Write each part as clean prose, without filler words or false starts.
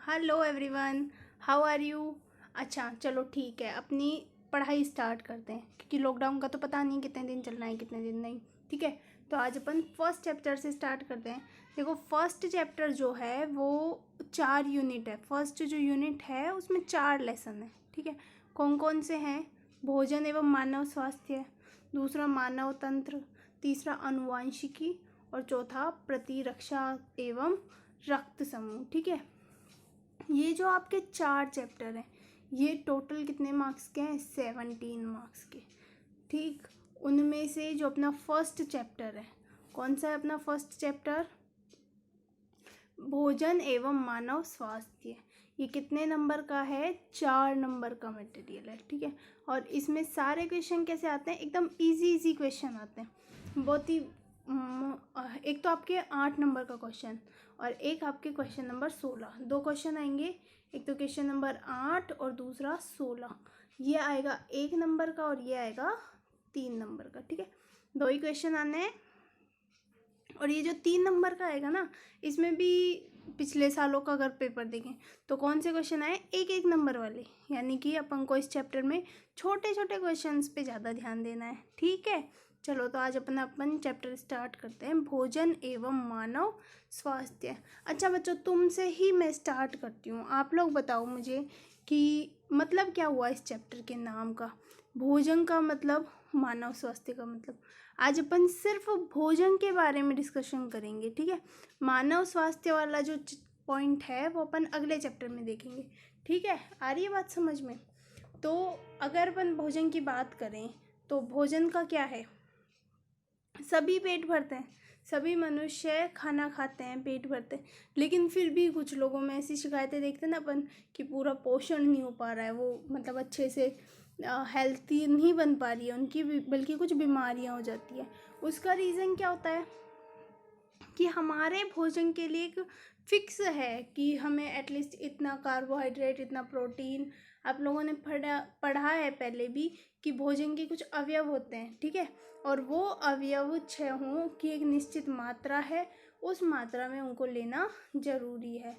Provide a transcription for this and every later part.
Hello everyone, how are you. अच्छा चलो ठीक है, अपनी पढ़ाई स्टार्ट करते हैं क्योंकि लॉकडाउन का तो पता नहीं कितने दिन चलना है कितने दिन नहीं। ठीक है, तो आज अपन फर्स्ट चैप्टर से स्टार्ट करते हैं। देखो फर्स्ट चैप्टर जो है वो 4 यूनिट है। फर्स्ट जो यूनिट है उसमें 4 लेसन है। ठीक है, कौन कौन से हैं? भोजन एवं मानव स्वास्थ्य, दूसरा मानव तंत्र, तीसरा अनुवांशिकी और चौथा प्रतिरक्षा एवं रक्त समूह। ठीक है, ये जो आपके 4 चैप्टर हैं ये टोटल कितने मार्क्स के हैं? 17 मार्क्स के। ठीक, उनमें से जो अपना फर्स्ट चैप्टर है, कौन सा है अपना फर्स्ट चैप्टर? भोजन एवं मानव स्वास्थ्य। ये कितने नंबर का है? 4 नंबर का मटेरियल है। ठीक है, और इसमें सारे क्वेश्चन कैसे आते हैं? एकदम इजी क्वेश्चन आते हैं। बहुत ही एक तो आपके 8 नंबर का क्वेश्चन और एक आपके क्वेश्चन नंबर 16। 2 क्वेश्चन आएंगे, एक तो क्वेश्चन नंबर 8 और दूसरा 16। ये आएगा 1 नंबर का और ये आएगा 3 नंबर का। ठीक है, 2 ही क्वेश्चन आने हैं। और ये जो 3 नंबर का आएगा ना, इसमें भी पिछले सालों का अगर पेपर देखें तो कौन से क्वेश्चन आए? 1 नंबर वाले। यानी कि अपन को इस चैप्टर में छोटे छोटे क्वेश्चंस पे ज़्यादा ध्यान देना है। ठीक है, चलो तो आज अपन चैप्टर स्टार्ट करते हैं, भोजन एवं मानव स्वास्थ्य। अच्छा बच्चों, तुमसे ही मैं स्टार्ट करती हूँ। आप लोग बताओ मुझे कि मतलब क्या हुआ इस चैप्टर के नाम का? भोजन का मतलब, मानव स्वास्थ्य का मतलब। आज अपन सिर्फ भोजन के बारे में डिस्कशन करेंगे। ठीक है, मानव स्वास्थ्य वाला जो पॉइंट है वो अपन अगले चैप्टर में देखेंगे। ठीक है, आ रही है बात समझ में? तो अगर अपन भोजन की बात करें तो भोजन का क्या है? सभी पेट भरते हैं, सभी मनुष्य खाना खाते हैं, पेट भरते हैं, लेकिन फिर भी कुछ लोगों में ऐसी शिकायतें देखते हैं ना अपन कि पूरा पोषण नहीं हो पा रहा है, वो मतलब अच्छे से हेल्थी नहीं बन पा रही है उनकी, बल्कि कुछ बीमारियां हो जाती है। उसका रीज़न क्या होता है कि हमारे भोजन के लिए एक फिक्स है कि हमें एटलीस्ट इतना कार्बोहाइड्रेट, इतना प्रोटीन। आप लोगों ने पढ़ा है पहले भी कि भोजन के कुछ अवयव होते हैं। ठीक है, और वो अवयव 6 हों की एक निश्चित मात्रा है, उस मात्रा में उनको लेना जरूरी है।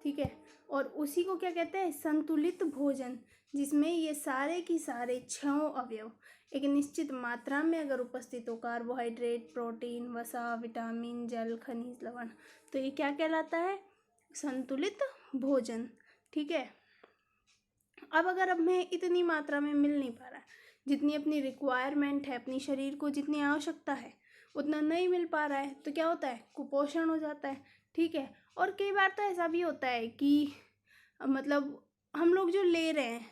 ठीक है, और उसी को क्या कहते हैं? संतुलित भोजन, जिसमें ये सारे की सारे 6 अवयव एक निश्चित मात्रा में अगर उपस्थित हो, कार्बोहाइड्रेट, प्रोटीन, वसा, विटामिन, जल, खनिज, लवण, तो ये क्या कहलाता है? संतुलित भोजन। ठीक है, अब अगर हमें इतनी मात्रा में मिल नहीं पा रहा है, जितनी अपनी रिक्वायरमेंट है, अपनी शरीर को जितनी आवश्यकता है उतना नहीं मिल पा रहा है, तो क्या होता है? कुपोषण हो जाता है। ठीक है, और कई बार तो ऐसा भी होता है कि मतलब हम लोग जो ले रहे हैं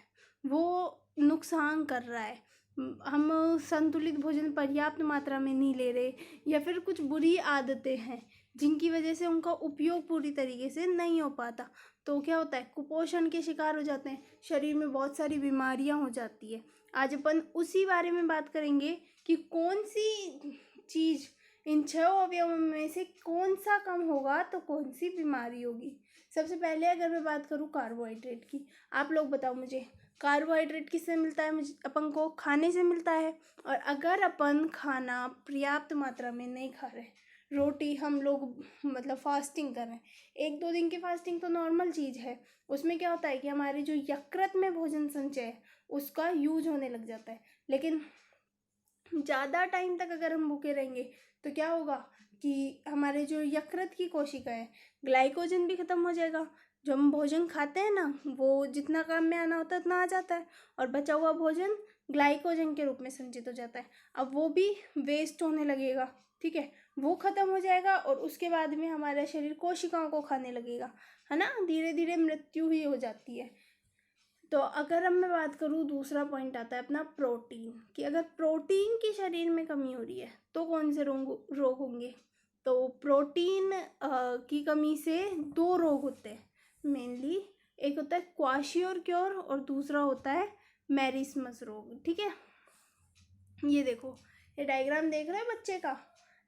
वो नुकसान कर रहा है, हम संतुलित भोजन पर्याप्त मात्रा में नहीं ले रहे, या फिर कुछ बुरी आदतें हैं जिनकी वजह से उनका उपयोग पूरी तरीके से नहीं हो पाता, तो क्या होता है? कुपोषण के शिकार हो जाते हैं, शरीर में बहुत सारी बीमारियां हो जाती है। आज अपन उसी बारे में बात करेंगे कि कौन सी चीज़ इन 6 अवयवों में से कौन सा कम होगा तो कौन सी बीमारी होगी। सबसे पहले अगर मैं बात करूँ कार्बोहाइड्रेट की, आप लोग बताओ मुझे, कार्बोहाइड्रेट किससे मिलता है? मुझे अपन को खाने से मिलता है। और अगर अपन खाना पर्याप्त मात्रा में नहीं खा रहे, रोटी हम लोग मतलब फास्टिंग कर रहे हैं, 1-2 दिन की फास्टिंग तो नॉर्मल चीज़ है, उसमें क्या होता है कि हमारे जो यकृत में भोजन संचय है उसका यूज होने लग जाता है। लेकिन ज़्यादा टाइम तक अगर हम भूखे रहेंगे तो क्या होगा कि हमारे जो यकृत की कोशिका है, ग्लाइकोजन भी ख़त्म हो जाएगा। जो हम भोजन खाते हैं ना, वो जितना काम में आना होता है उतना आ जाता है, और बचा हुआ भोजन ग्लाइकोजन के रूप में संचित हो जाता है। अब वो भी वेस्ट होने लगेगा। ठीक है, वो ख़त्म हो जाएगा और उसके बाद में हमारा शरीर कोशिकाओं को खाने लगेगा, है ना? धीरे धीरे मृत्यु ही हो जाती है। तो अगर अब मैं बात करूँ, दूसरा पॉइंट आता है अपना प्रोटीन, कि अगर प्रोटीन की शरीर में कमी हो रही है तो कौन से रोग होंगे? तो प्रोटीन की कमी से 2 रोग होते हैं मेनली। एक होता है क्वाशियोर और दूसरा होता है मैरिस्मस रोग। ठीक है, ये देखो, ये डायग्राम देख रहे हैं बच्चे का,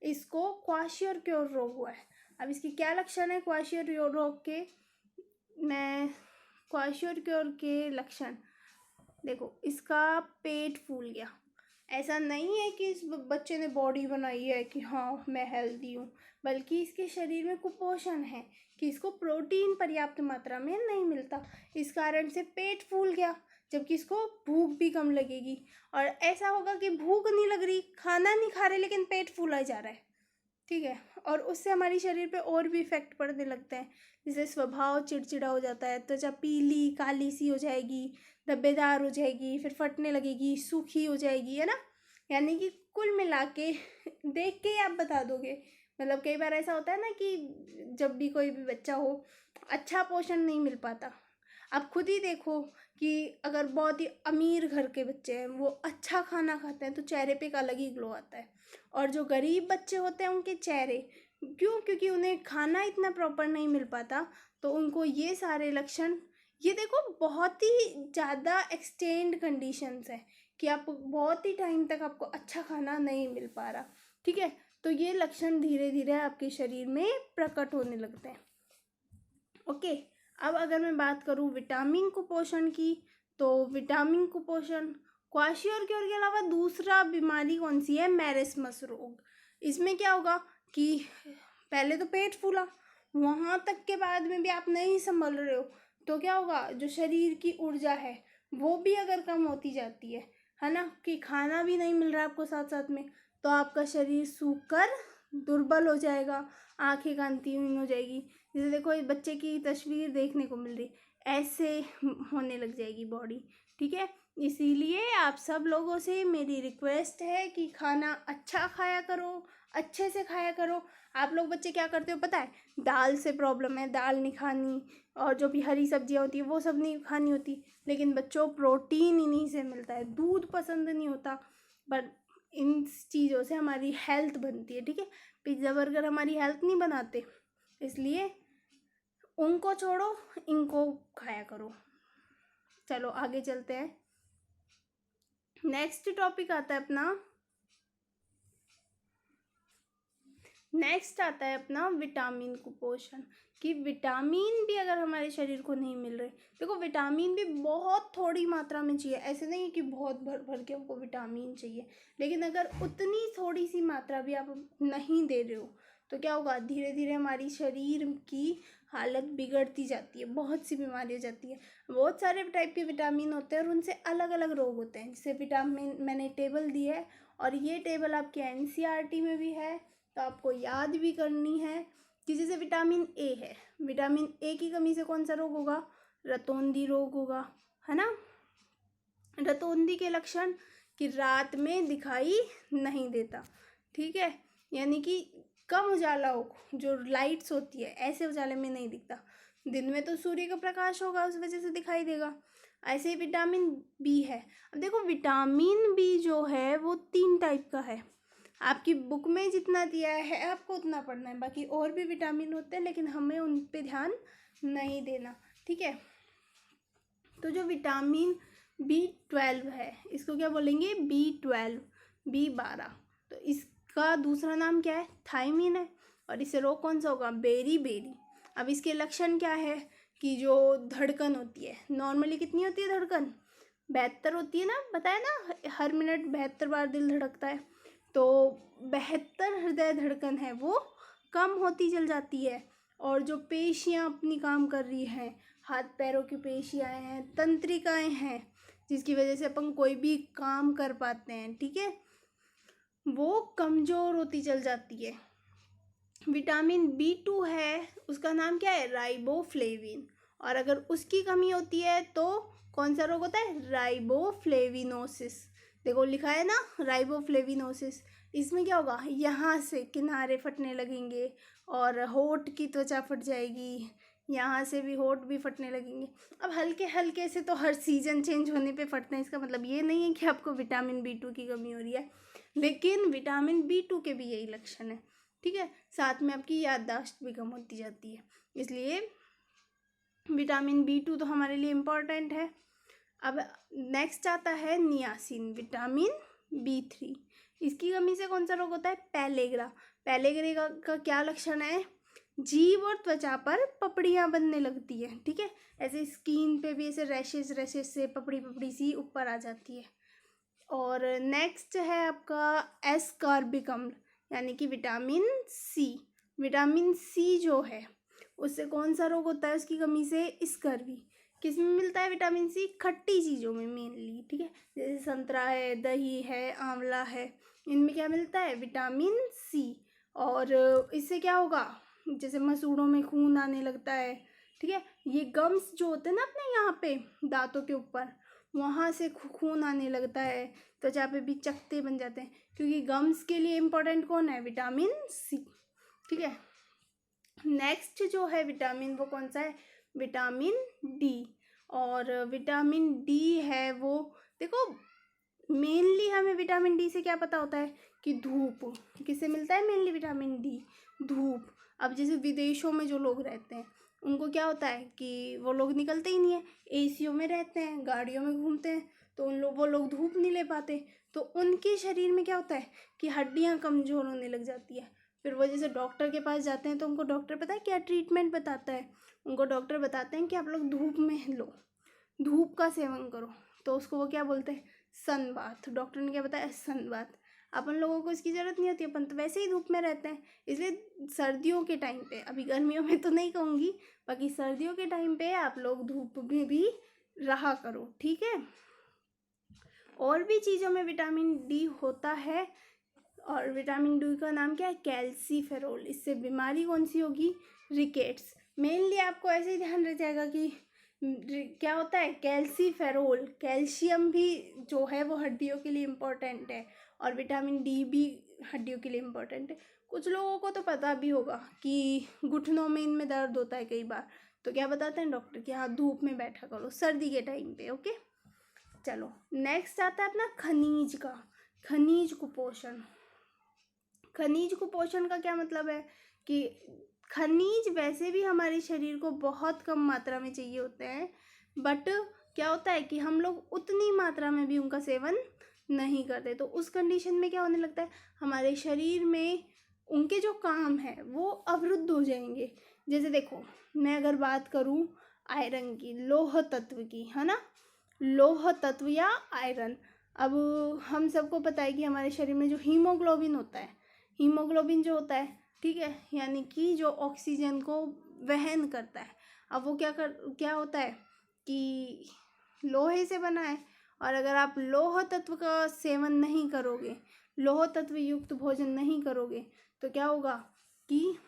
इसको क्वाशियोर रोग हुआ है। अब इसकी क्या लक्षण है क्वाशियोर रोग के? मैं क्वाशियोर के लक्षण देखो, इसका पेट फूल गया, ऐसा नहीं है कि इस बच्चे ने बॉडी बनाई है कि हाँ मैं हेल्दी हूँ, बल्कि इसके शरीर में कुपोषण है कि इसको प्रोटीन पर्याप्त मात्रा में नहीं मिलता, इस कारण से पेट फूल गया, जबकि इसको भूख भी कम लगेगी। और ऐसा होगा कि भूख नहीं लग रही, खाना नहीं खा रहे, लेकिन पेट फूला जा रहा है, ठीक है। और उससे हमारी शरीर पे और भी इफेक्ट पड़ने लगते हैं, जैसे स्वभाव चिड़चिड़ा हो जाता है, त्वचा पीली काली सी हो जाएगी, धब्बेदार हो जाएगी, फिर फटने लगेगी, सूखी हो जाएगी, है ना। यानी कि कुल मिला के देख के ही आप बता दोगे। मतलब कई बार ऐसा होता है ना कि जब भी कोई भी बच्चा हो, अच्छा पोषण नहीं मिल पाता। आप खुद ही देखो कि अगर बहुत ही अमीर घर के बच्चे हैं, वो अच्छा खाना खाते हैं तो चेहरे पे एक अलग ही ग्लो आता है। और जो गरीब बच्चे होते हैं उनके चेहरे, क्योंकि उन्हें खाना इतना प्रॉपर नहीं मिल पाता, तो उनको ये सारे लक्षण, ये देखो बहुत ही ज़्यादा एक्सटेंड कंडीशंस है कि आप बहुत ही टाइम तक आपको अच्छा खाना नहीं मिल पा रहा, ठीक है। तो ये लक्षण धीरे धीरे आपके शरीर में प्रकट होने लगते हैं। ओके, अब अगर मैं बात करूँ विटामिन कुपोषण की, तो विटामिन कुपोषण क्वाशियोर क्योर के अलावा दूसरा बीमारी कौन सी है, मैरिस्मस रोग। इसमें क्या होगा कि पहले तो पेट फूला, वहाँ तक के बाद में भी आप नहीं संभल रहे हो, तो क्या होगा, जो शरीर की ऊर्जा है वो भी अगर कम होती जाती है ना, कि खाना भी नहीं मिल रहा है आपको साथ साथ में, तो आपका शरीर सूख कर दुर्बल हो जाएगा, आंखें कांतिहीन हो जाएगी। जैसे देखो इस बच्चे की तस्वीर देखने को मिल रही, ऐसे होने लग जाएगी बॉडी, ठीक है। इसीलिए आप सब लोगों से मेरी रिक्वेस्ट है कि खाना अच्छा खाया करो, अच्छे से खाया करो। आप लोग बच्चे क्या करते हो पता है, दाल से प्रॉब्लम है, दाल नहीं खानी, और जो भी हरी सब्जियां होती है वो सब नहीं खानी होती, लेकिन बच्चों प्रोटीन इन्हीं से मिलता है, दूध पसंद नहीं होता, बट इन चीज़ों से हमारी हेल्थ बनती है, ठीक है। पिज्ज़ा बर्गर हमारी हेल्थ नहीं बनाते, इसलिए उनको छोड़ो, इनको खाया करो। चलो आगे चलते हैं। नेक्स्ट टॉपिक आता है अपना, नेक्स्ट आता है अपना विटामिन कुपोषण, कि विटामिन भी अगर हमारे शरीर को नहीं मिल रहे, देखो विटामिन भी बहुत थोड़ी मात्रा में चाहिए, ऐसे नहीं कि बहुत भर भर के हमको विटामिन चाहिए, लेकिन अगर उतनी थोड़ी सी मात्रा भी आप नहीं दे रहे हो, तो क्या होगा, धीरे धीरे हमारी शरीर की हालत बिगड़ती जाती है, बहुत सी बीमारी हो जाती है। बहुत सारे टाइप के विटामिन होते हैं और उनसे अलग अलग रोग होते हैं। जैसे विटामिन मैंने टेबल दी है, और ये टेबल आपके एनसीईआरटी में भी है, तो आपको याद भी करनी है कि जैसे विटामिन ए है, विटामिन ए की कमी से कौन सा रोग होगा, रतौंधी रोग होगा, है ना। रतौंधी के लक्षण कि रात में दिखाई नहीं देता, ठीक है, यानी कि कम उजाला हो, जो लाइट्स होती है ऐसे उजाले में नहीं दिखता, दिन में तो सूर्य का प्रकाश होगा उस वजह से दिखाई देगा। ऐसे ही विटामिन बी है। अब देखो विटामिन बी जो है वो 3 टाइप का है, आपकी बुक में जितना दिया है आपको उतना पढ़ना है, बाकी और भी विटामिन होते हैं लेकिन हमें उन पे ध्यान नहीं देना, ठीक है। तो जो विटामिन B12 है, इसको क्या बोलेंगे, B12, B12, तो इसका दूसरा नाम क्या है, थायमिन है, और इससे रोग कौन सा होगा, बेरी बेरी। अब इसके लक्षण क्या है कि जो धड़कन होती है, नॉर्मली कितनी होती है धड़कन, 72 होती है ना, बताया ना, हर मिनट 72 बार दिल धड़कता है, तो 72 हृदय धड़कन है वो कम होती चल जाती है। और जो पेशियाँ अपनी काम कर रही हैं, हाथ पैरों की पेशियाँ हैं, तंत्रिकाएं हैं, जिसकी वजह से अपन कोई भी काम कर पाते हैं, ठीक है, वो कमज़ोर होती चल जाती है। विटामिन B2 है, उसका नाम क्या है, राइबोफ्लेविन, और अगर उसकी कमी होती है तो कौन सा रोग होता है, राइबोफ्लेविनोसिस। देखो लिखा है ना, राइबोफ्लेविनोसिस। इसमें क्या होगा, यहाँ से किनारे फटने लगेंगे और होठ की त्वचा फट जाएगी, यहाँ से भी होठ भी फटने लगेंगे। अब हल्के हल्के से तो हर सीजन चेंज होने पे फटते हैं, इसका मतलब ये नहीं है कि आपको विटामिन B2 की कमी हो रही है, लेकिन विटामिन B2 के भी यही लक्षण है, ठीक है। साथ में आपकी याददाश्त भी कम होती जाती है, इसलिए विटामिन B2 तो हमारे लिए इम्पॉर्टेंट है। अब नेक्स्ट आता है नियासिन, विटामिन B3। इसकी कमी से कौन सा रोग होता है, पैलेग्रा। पैलेग्रा का क्या लक्षण है, जीभ और त्वचा पर पपड़ियाँ बनने लगती है, ठीक है, ऐसे स्किन पे भी ऐसे रैशेस रैशेस से पपड़ी पपड़ी सी ऊपर आ जाती है। और नेक्स्ट है आपका एस्कॉर्बिक अम्ल यानी कि विटामिन सी। विटामिन सी जो है उससे कौन सा रोग होता है उसकी कमी से? स्कर्वी। किस में मिलता है विटामिन सी? खट्टी चीज़ों में मेनली, ठीक है, जैसे संतरा है, दही है, आंवला है, इनमें क्या मिलता है? Vitamin C. और इससे क्या होगा? जैसे मसूड़ों में खून आने लगता है, ठीक है, ये गम्स जो होते हैं ना अपने यहाँ पे दांतों के ऊपर, वहाँ से खून आने लगता है, त्वचा पे भी चकत्ते बन जाते हैं, क्योंकि गम्स के लिए इम्पोर्टेंट कौन है? विटामिन सी, ठीक है। नेक्स्ट जो है विटामिन वो कौन सा है? Vitamin D. और विटामिन डी है वो, देखो मेनली हमें विटामिन डी से क्या पता होता है कि धूप। किससे मिलता है मेनली विटामिन डी? धूप। अब जैसे विदेशों में जो लोग रहते हैं उनको क्या होता है कि वो लोग निकलते ही नहीं है, एसीओ में रहते हैं, गाड़ियों में घूमते हैं, तो वो लोग धूप नहीं ले पाते, तो उनके शरीर में क्या होता है कि हड्डियाँ कमज़ोर होने लग जाती है। फिर वो जैसे डॉक्टर के पास जाते हैं तो उनको डॉक्टर पता है क्या ट्रीटमेंट बताता है? उनको डॉक्टर बताते हैं कि आप लोग धूप में लो, धूप का सेवन करो, तो उसको वो क्या बोलते हैं? Sun bath. डॉक्टर ने क्या बताया? Sun bath. अपन लोगों को इसकी ज़रूरत नहीं होती, अपन तो वैसे ही धूप में रहते हैं, इसलिए सर्दियों के टाइम पे, अभी गर्मियों में तो नहीं कहूँगी, बाकी सर्दियों के टाइम पे आप लोग धूप में भी रहा करो, ठीक है। और भी चीज़ों में विटामिन डी होता है, और विटामिन डी का नाम क्या है? कैल्सीफेरोल। इससे बीमारी कौन सी होगी? रिकेट्स। मेनली आपको ऐसे ही ध्यान रह जाएगा कि क्या होता है? कैल्सीफेरोल। कैल्शियम भी जो है वो हड्डियों के लिए इम्पोर्टेंट है, और विटामिन डी भी हड्डियों के लिए इम्पोर्टेंट है। कुछ लोगों को तो पता भी होगा कि घुटनों में इनमें दर्द होता है कई बार, तो क्या बताते हैं डॉक्टर कि हाँ धूप में बैठा करो सर्दी के टाइम पे, ओके। चलो नेक्स्ट आता है अपना खनिज का। खनिज कुपोषण। खनिज कुपोषण का क्या मतलब है कि खनिज वैसे भी हमारे शरीर को बहुत कम मात्रा में चाहिए होते हैं, बट क्या होता है कि हम लोग उतनी मात्रा में भी उनका सेवन नहीं करते, तो उस कंडीशन में क्या होने लगता है? हमारे शरीर में उनके जो काम है वो अवरुद्ध हो जाएंगे। जैसे देखो, मैं अगर बात करूँ आयरन की, लौह तत्व की, है ना, लौह तत्व या आयरन। अब हम सबको पता है कि हमारे शरीर में जो हीमोग्लोबिन होता है, हीमोग्लोबिन जो होता है, ठीक है, यानी कि जो ऑक्सीजन को वहन करता है। अब वो क्या होता है कि लोहे से बना है, और अगर आप लौह तत्व का सेवन नहीं करोगे, लौह तत्व युक्त भोजन नहीं करोगे, तो क्या होगा कि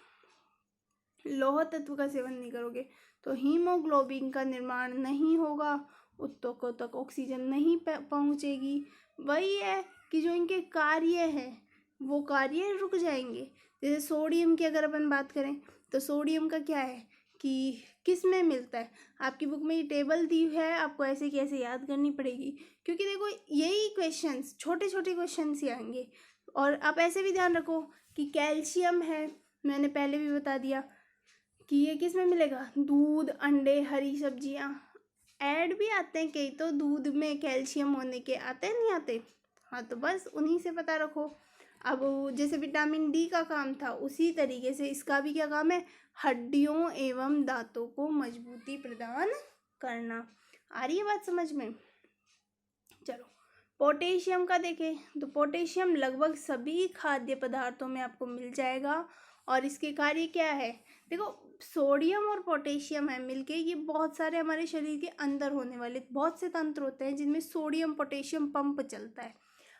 लौह तत्व का सेवन नहीं करोगे तो हीमोग्लोबिन का निर्माण नहीं होगा, ऊतकों तक ऑक्सीजन नहीं पहुंचेगी। वही है कि जो इनके कार्य है वो कार्य रुक जाएंगे। जैसे सोडियम की अगर अपन बात करें तो सोडियम का क्या है कि किस में मिलता है? आपकी बुक में ये टेबल दी है, आपको ऐसे की ऐसे याद करनी पड़ेगी, क्योंकि देखो यही क्वेश्चंस, छोटे छोटे क्वेश्चंस ही आएंगे। और आप ऐसे भी ध्यान रखो कि कैल्शियम है, मैंने पहले भी बता दिया कि ये किस में मिलेगा? दूध, अंडे, हरी सब्जियां। ऐड भी आते हैं कई तो दूध में कैल्शियम होने के, आते नहीं आते? हाँ, तो बस उन्हीं से पता रखो। अब जैसे विटामिन डी का काम था, उसी तरीके से इसका भी क्या काम है? हड्डियों एवं दांतों को मजबूती प्रदान करना। आ रही है बात समझ में? चलो पोटेशियम का देखें तो पोटेशियम लगभग सभी खाद्य पदार्थों में आपको मिल जाएगा, और इसके कार्य क्या है? देखो सोडियम और पोटेशियम है मिलके, ये बहुत सारे हमारे शरीर के अंदर होने वाले बहुत से तंत्र होते हैं जिनमें सोडियम पोटेशियम पंप चलता है।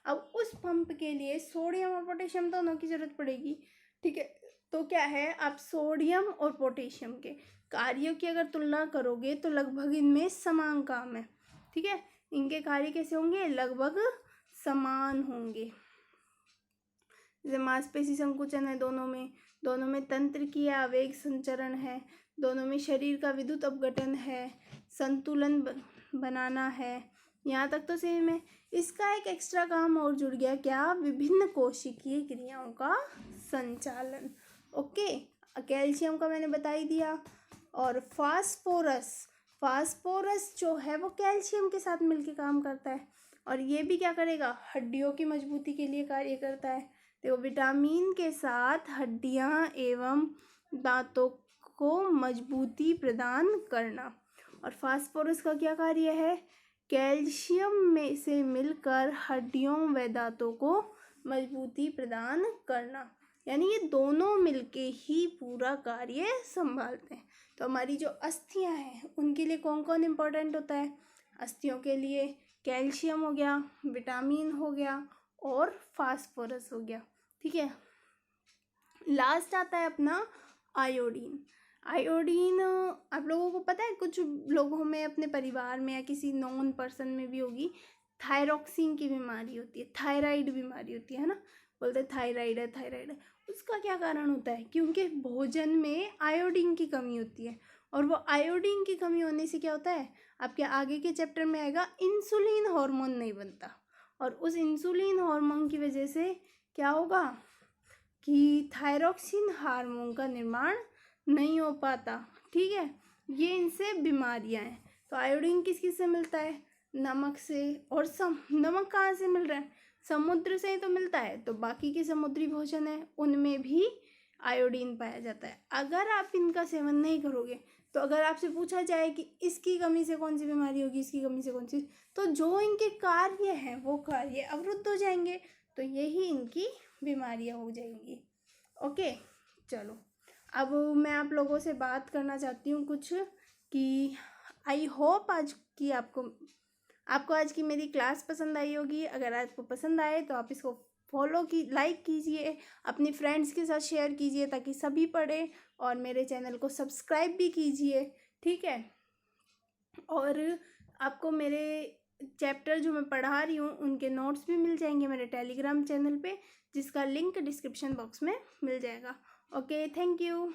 अब उस पंप के लिए सोडियम और पोटेशियम दोनों की जरूरत पड़ेगी, ठीक है। तो क्या है, आप सोडियम और पोटेशियम के कार्यों की अगर तुलना करोगे तो लगभग इनमें समान काम है, ठीक है। इनके कार्य कैसे होंगे? लगभग समान होंगे। जैसे मांसपेशी संकुचन है दोनों में तंत्र की आवेग संचरण है, दोनों में शरीर का विद्युत अपघटन है, संतुलन बनाना है, यहाँ तक तो सेम है। इसका एक एक्स्ट्रा काम और जुड़ गया, क्या? विभिन्न कोशिकीय क्रियाओं का संचालन, ओके। कैल्शियम का मैंने बता ही दिया। और फास्फोरस जो है वो कैल्शियम के साथ मिलके काम करता है, और ये भी क्या करेगा? हड्डियों की मजबूती के लिए कार्य करता है। देखो विटामिन के साथ हड्डियां एवं दांतों को मजबूती प्रदान करना। और फास्फोरस का क्या कार्य है कैल्शियम में से मिलकर हड्डियों व दांतों को मजबूती प्रदान करना। यानी ये दोनों मिलके ही पूरा कार्य संभालते हैं। तो हमारी जो अस्थियां हैं उनके लिए कौन कौन इम्पोर्टेंट होता है? अस्थियों के लिए कैल्शियम हो गया, विटामिन हो गया और फास्फोरस हो गया। ठीक है, लास्ट आता है अपना आयोडीन। आयोडीन आप लोगों को पता है, कुछ लोगों में अपने परिवार में या किसी नॉन पर्सन में भी होगी, थायरॉक्सिन की बीमारी होती है, थायराइड बीमारी होती है ना, बोलते हैं थायराइड है, थायराइड है। उसका क्या कारण होता है? क्योंकि भोजन में आयोडीन की कमी होती है, और वो आयोडीन की कमी होने से क्या होता है, आपके आगे के चैप्टर में आएगा, इंसुलिन हार्मोन नहीं बनता, और उस इंसुलिन हार्मोन की वजह से क्या होगा कि थायरॉक्सिन हार्मोन का निर्माण नहीं हो पाता। ठीक है, ये इनसे बीमारियां हैं। तो आयोडीन किस किस से मिलता है? नमक से, और नमक कहाँ से मिल रहा है? समुद्र से ही तो मिलता है। तो बाकी के समुद्री भोजन है उनमें भी आयोडीन पाया जाता है। अगर आप इनका सेवन नहीं करोगे, तो अगर आपसे पूछा जाए कि इसकी कमी से कौन सी बीमारी होगी, इसकी कमी से कौन सी, तो जो इनके कार्य हैं वो कार्य अवरुद्ध हो जाएंगे, तो यही इनकी बीमारियां हो जाएंगी। ओके, चलो अब मैं आप लोगों से बात करना चाहती हूँ कुछ, कि आई होप आज की आपको आज की मेरी क्लास पसंद आई होगी। अगर आपको पसंद आए तो आप इसको फॉलो की लाइक कीजिए, अपने फ्रेंड्स के साथ शेयर कीजिए ताकि सभी पढ़ें, और मेरे चैनल को सब्सक्राइब भी कीजिए। ठीक है, और आपको मेरे चैप्टर जो मैं पढ़ा रही हूँ उनके नोट्स भी मिल जाएंगे मेरे टेलीग्राम चैनल पे, जिसका लिंक डिस्क्रिप्शन बॉक्स में मिल जाएगा। Okay, thank you.